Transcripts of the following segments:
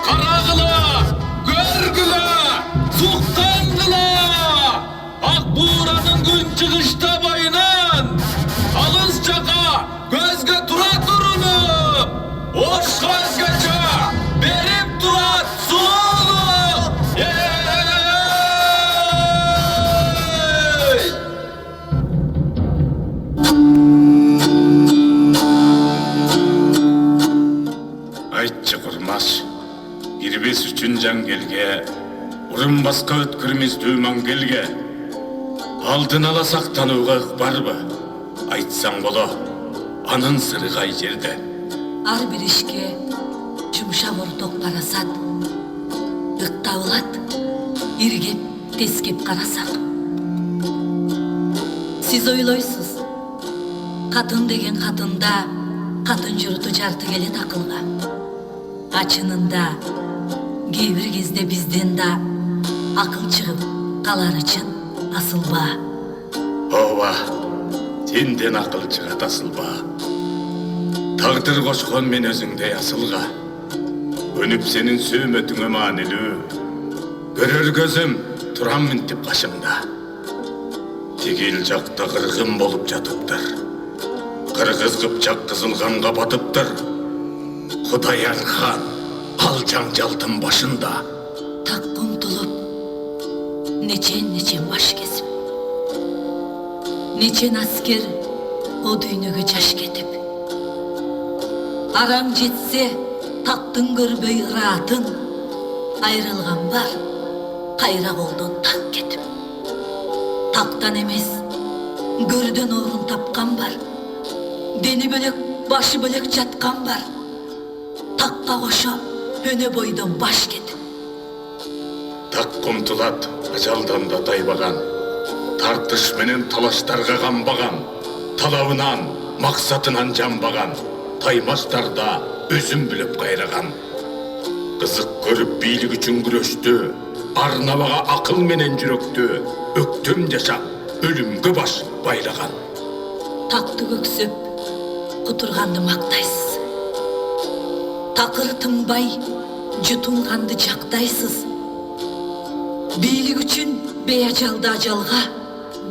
Karagıla, görgüle, suktangıla. Akbuğranın gün çıkışta bayınan. Alız çaka, gözge tura durunu. Hoş gözgeçe, berip durat suğulu. Айтчы құрмаш, ирбес үшін жан келге, ұрын басқа өткірмес дүйман келге. Алдын ала сақтануға бар ба? Айтсаң боло, анын сыры қай жерде? Ар бир ишке жумшак орток парасат, ыктабылат, иргеп, тескеп карасак. Сиз ойлойсуз, катын деген катында, катын журту жарты келет акылга. Ачынында, кээ бир кезде бизден да акыл чыгып калар үчүн асылба. Ооба, сенден акыл чыгат асылба. Тагдыр кошкон мен өзүңдөй асылга. Өнүп сенин сөөмөтүңө маанилүү. Көрөр көзүм турам мынтип кашымда. Тигил жакта кыргын болуп жатыптыр. Кыргыз кыпчак кызылганга батыптыр. Кудаян хан ал жаңжалдын башында. Так умтулуп, нечен баш кесип, нечен аскер о дүйнөгө жаш кетип. Арам жетсе, тактын көрбөй ыраатын, айрылган бар, кайра колдон так кетип. Тактан эмес, көрдөн орун тапкан бар, дени бөлөк, башы бөлөк жаткан бар. Такка кошо, өнө бойдон баш кетип. Так умтулат, ажалдан да тайбаган. Тартыш менен талаштарга канбаган. Талабынан, максатынан жанбаган. Таймаштарда өзүн билип кайраган. Кызык көрүп бийлик үчүн күрөштү. Арнабага акыл менен жүрөктү. Өктөм жашап, өлүмгө баш байлаган. Такты көксөп, кутурганды мактайсыз. Такыр тынбай, жутулганды жактайсыз. Бийлик үчүн беажалды ажалга,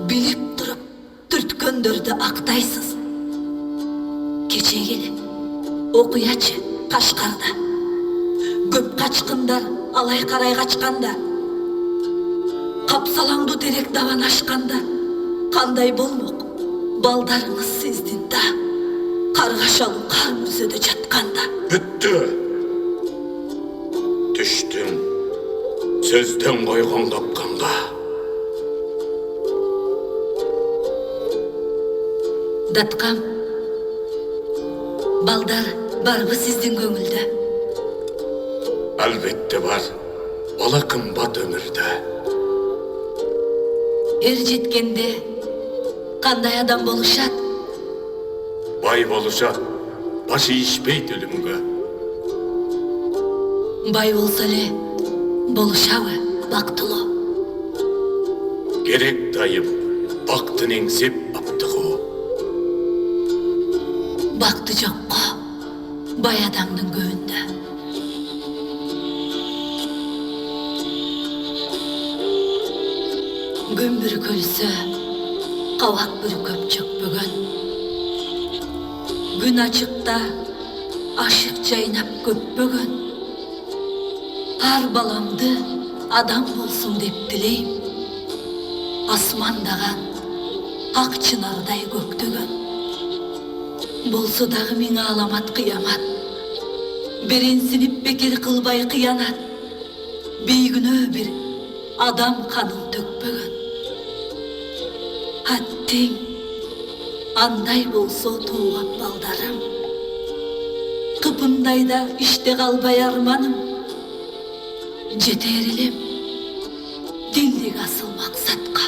билип туруп, түрткөндөрдү актайсыз. Кечеги окуячы Кашкарда. Көп качкындар алай карай качканда. Капсалаңдуу терек даван ашканда. Кандай болмок балдарыңыз сиздин да. Каргашалуу кар мүрзөдө жатканда. Бүттү. Түштүң. Сөздөн койгон капканга. Даткам, балдар барбы сиздин көңүлдө? Албетте бар. Бала кымбат өмүрдө. Эр жеткенде кандай адам болушат? Бай болушат. Башы ишпейт өлүмгө. Бай болсо эле болушабы бактылуу? Керек дайым, бактын эңсеп аптыгуу. Бакты жокко, бай адамдын көбүндө. Күн бүркөлсө, кабак бүркөп чөкпөгөн. Күн ачыкта, ашык жайнап көппөгөн. Ар баламды адам болсун деп тилейм. Асмандаган, ак чынардай көктөгөн. Болсо дагы миңе аламат кыямат. Беренсинип бекер кылбай кыянат. Бейгүнөө бир адам канын төкпөгөн. Аттең, андай болсо тууган балдарым. Кыпындайда иште калбай арманым. Жетер элем диндик асыл максатка.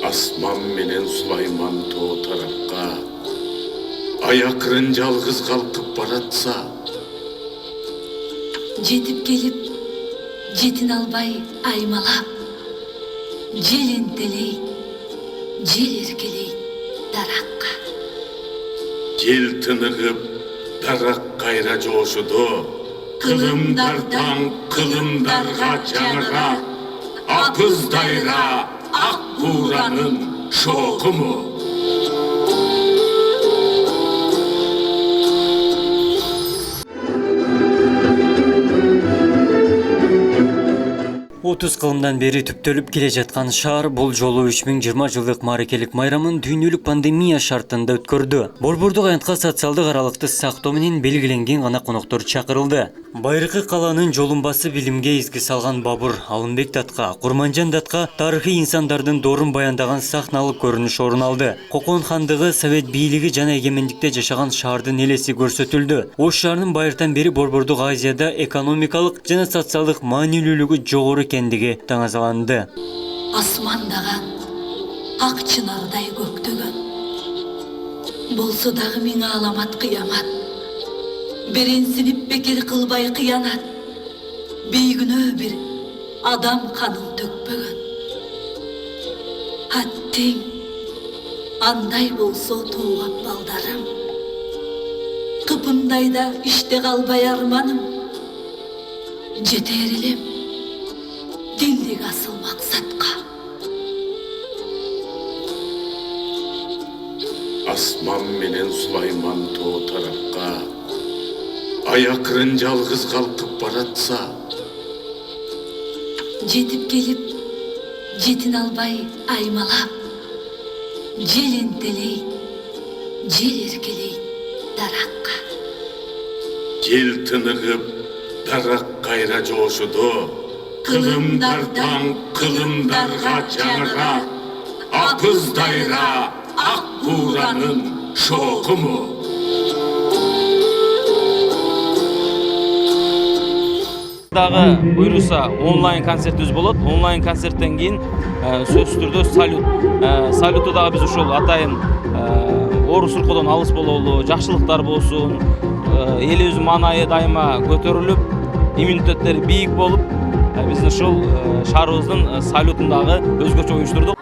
Асман менен Сулайман тоо тарапка. Аякырын жалгыз калкып баратса. Жетип келип, жетин албай аймалап. Жел энтелейт, жел эркелейт даракка. Жел тыныгып, дарак кайра жошуду, кылымдардан кылымдарга жаңыра, апыздайра ак буранын шоқымы. 30 кылымдан бери түптөлүп келе жаткан шаар бул жолу 3020 жылдык мааракелик майрамын дүйнөлүк пандемия шартында өткөрдү. Борбордук аянтка социалдык аралыкты сактоо менен белгиленген гана коноктор чакырылды. Байыркы калаанын жолун басып билимге изги салган Бабур Алымбек датка, Курманжан датка тарыхый инсандардын доорун баяндаган сахналык көрүнүш орун алды. Кокон хандыгы, совет бийлиги жана эгемендикте жашаган шаардын элеси көрсөтүлдү. Ош шаарынын байыртан бери Борбордук Азияда экономикалык жана социалдык маанилүүлүгү жогору экендиги таңазаланды. Асмандаган ак чынардай көктөгөн, болсо дагы миң аламат кыямат. Беренсинип бекер кылбай кыянат, бейгүнөө бир адам канын төкпөгөн. Аттең андай болсо тууган балдарым, кыпындайда иште калбай арманым, жетер элем дилдик асыл максатка. Асман менен Сулайман тоо тарапка аякырын жалгыз калкып баратса, Жетип келип, жетин албай аймалап, жел энтелейт, жел эркелейт даракка. жел тыныгып дарак кайра жошуду, кылымдардан кылымдарга жаңыра, апыздайра ак буранын шоқымы. Дагы буйруса онлайн концертибиз болот. Онлайн концерттен кийин сөзсүз түрдө салюту дагы биз ушул атайын ору суркодон алыс бололу, жакшылыктар болсун, элибиздин маанайы дайыма көтөрүлүп, иммунитеттери бийик болуп, биздин ушул шаарыбыздын салютун дагы өзгөчө уюштурдук.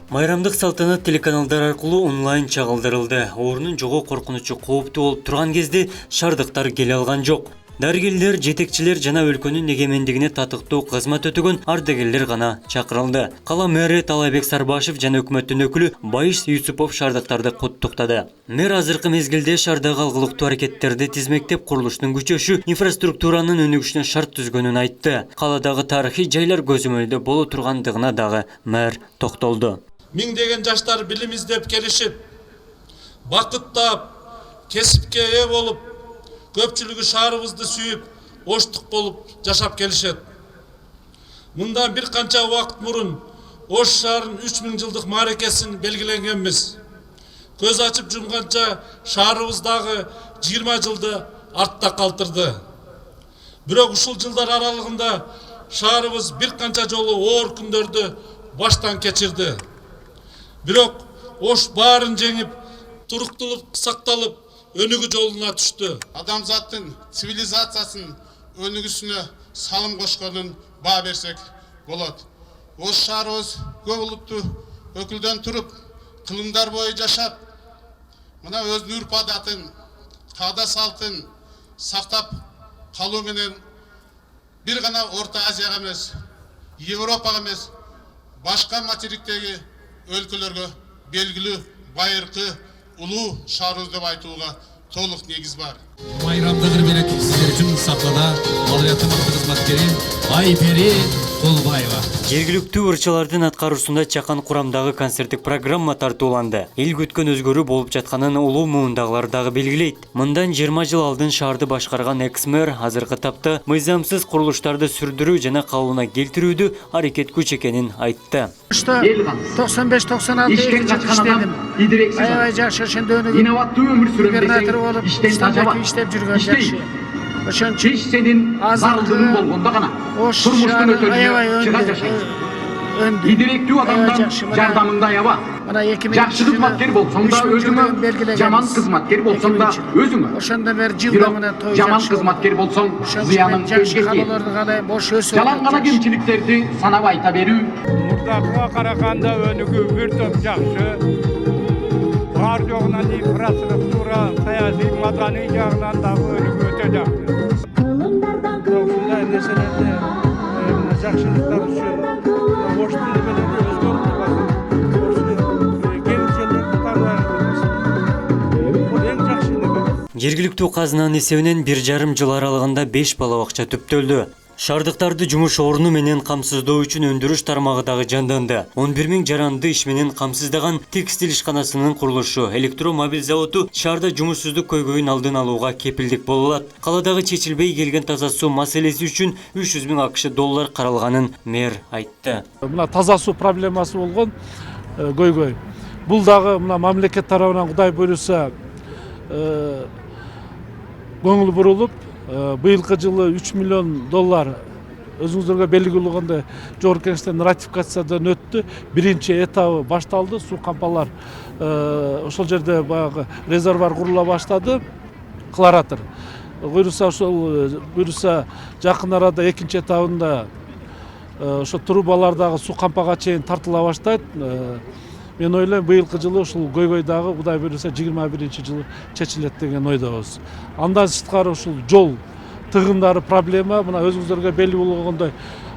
Майрамдык салтанат телеканалдар аркылуу онлайн чагылдырылды. Оорунун жогоо коркунучу кооптуу болуп турган кезде шаардыктар келе алган жок. Дарыгерлер, жетекчилер жана өлкөнүн эгемендигине татыктуу кызмат өтөгөн ардагерлер гана чакырылды. Кала мэри Талайбек Сарбашев жана өкмөттүн өкүлү Байыш Юсупов шаардыктарды куттуктады. Мэр азыркы мезгилде шаардагы алгылыктуу аракеттерди тизмектеп, курулуштун күчөшү, инфраструктуранын өнүгүшүнө шарт түзгөнүн айтты. Каладагы тарыхый жайлар көзөмөлдө боло тургандыгына дагы мэр токтолду. Миңдеген жаштар билим издеп келишип, бакыт таап, кесипке ээ болуп, көпчүлүгү шаарыбызды сүйүп, оштук болуп жашап келишет. Мындан бир канча убакыт мурун Ош шаарынын 3000 жылдык мааракесин белгиленгенбиз. Көз ачып жумганча шаарыбыздагы 20 жылды артта калтырды. Бирок ушул жылдар аралыгында шаарыбыз бир канча жолу оор күндөрдү баштан кечирди. Бирок Ош баарын жеңип, туруктулуп, сакталып, өнүгүү жолуна түштү. Адамзаттын цивилизациясын өнүгүсүнө салым кошконун баа берсек болот. Ош шаарыбыз көп улуттуу өкүлдөн туруп, кылымдар бою жашап, мына өзүнүн үрп адатын, каада салтын сактап калуу менен бир гана Орто Азияга эмес, Европага эмес, башка материктеги өлкөлөргө белгилүү байыркы улуу шаарыбыз деп айтууга толук негиз бар. Майрамдыгыр менен сиздер үчүн сахнада Балыяттын кызматкери Айпери Кулбаева. Жергиликтүү ырчылардын аткаруусунда чакан курамдагы концерттик программа тартууланды. Эл күткөн өзгөрүү болуп жатканын улуу муундагылар дагы белгилейт. Мындан 20 жыл алдын шаарды башкарган экс-мэр азыркы тапта мыйзамсыз курулуштарды сүрдүрүү жана калыбына келтирүүдө аракет күч экенин айтты. 95-96 иштедим. Аябай жакшы ошондо инноваттуу өмүр сүрөм десең, иштен тажабат. иштеп жүргөн жакшы. Ошон үчүн сенин зарылдыгың болгондо гана турмуштун өтөлүнө чыга жашайсың. Идиректүү адамдан жардамыңды аяба. Mana 2000 Жакшы кызматкер болсоң да өзүңө, жаман кызматкер болсоң да өзүңө. Ошондо бери жылда мына той Жаман кызматкер болсоң, зыяның жакшы өзгеге. калоолорду калай бош өсүп. Жалаң гана кемчиликтерди санап айта берүү. Мурдакыга караганда өнүгүү бир топ жакшы. Бар жогунан инфраструктура, саясий, маданий жагынан дагы өнүгүү өтө жакшы. Ушундай нерселерди жакшылыктар үчүн ош тили менен өзгөртүп келинчелерди тандайын болбосун. Бул эң жакшы неме. Жергиликтүү казынанын эсебинен 1,5 жыл аралыгында 5 балабакча түптөлдү. Шаардыктарды жумуш орну менен камсыздоо үчүн өндүрүш тармагы дагы жанданды. 11 000 жаранды иш менен камсыздаган текстиль ишканасынын курулушу, электромобиль заводу шаарда жумушсуздук көйгөйүн алдын алууга кепилдик боло алат. Каладагы чечилбей келген таза суу маселеси үчүн 300 000 АКШ доллар каралганын мэр айтты. Мына таза суу проблемасы болгон көйгөй. Бул дагы мына мамлекет тарабынан Кудай буйруса көңүл бурулуп, быйылкы жылы 3 миллион доллар өзүңүздөргө белгилүү болгондой жогорку кеңештен ратификациядан өттү. Биринчи этабы башталды. Суу кампалар ошол жерде баягы резервуар курула баштады. Кларатор. Буйруса жакын арада экинчи этабында ошо трубалардагы суу кампага чейин тартыла баштайт. Мен ойлойм, быйылкы жылы ушул көйгөй дагы Кудай буйруса 21-жылы чечилет деген ойдобуз. Андан сырткары ушул жол тыгындары проблема. Мына өзүңүздөргө белгилүү болгондой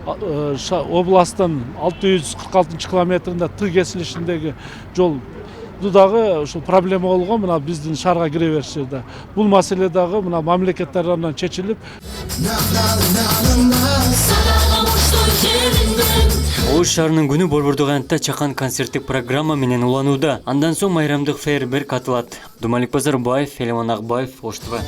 областтын 646 километринде тыг кесилишиндеги жол дагы ушул проблема болгон. Мына биздин шаарга кире бериш жерде. Бул маселе дагы мына мамлекет тарабынан чечилип, Ош шаарынын күнү Борбордук аянтта чакан концерттик программа менен уланууда. Андан соң майрамдык фейерверк атылат. Думалик Базарбаев, Элемон Акбаев, Ош ТВ.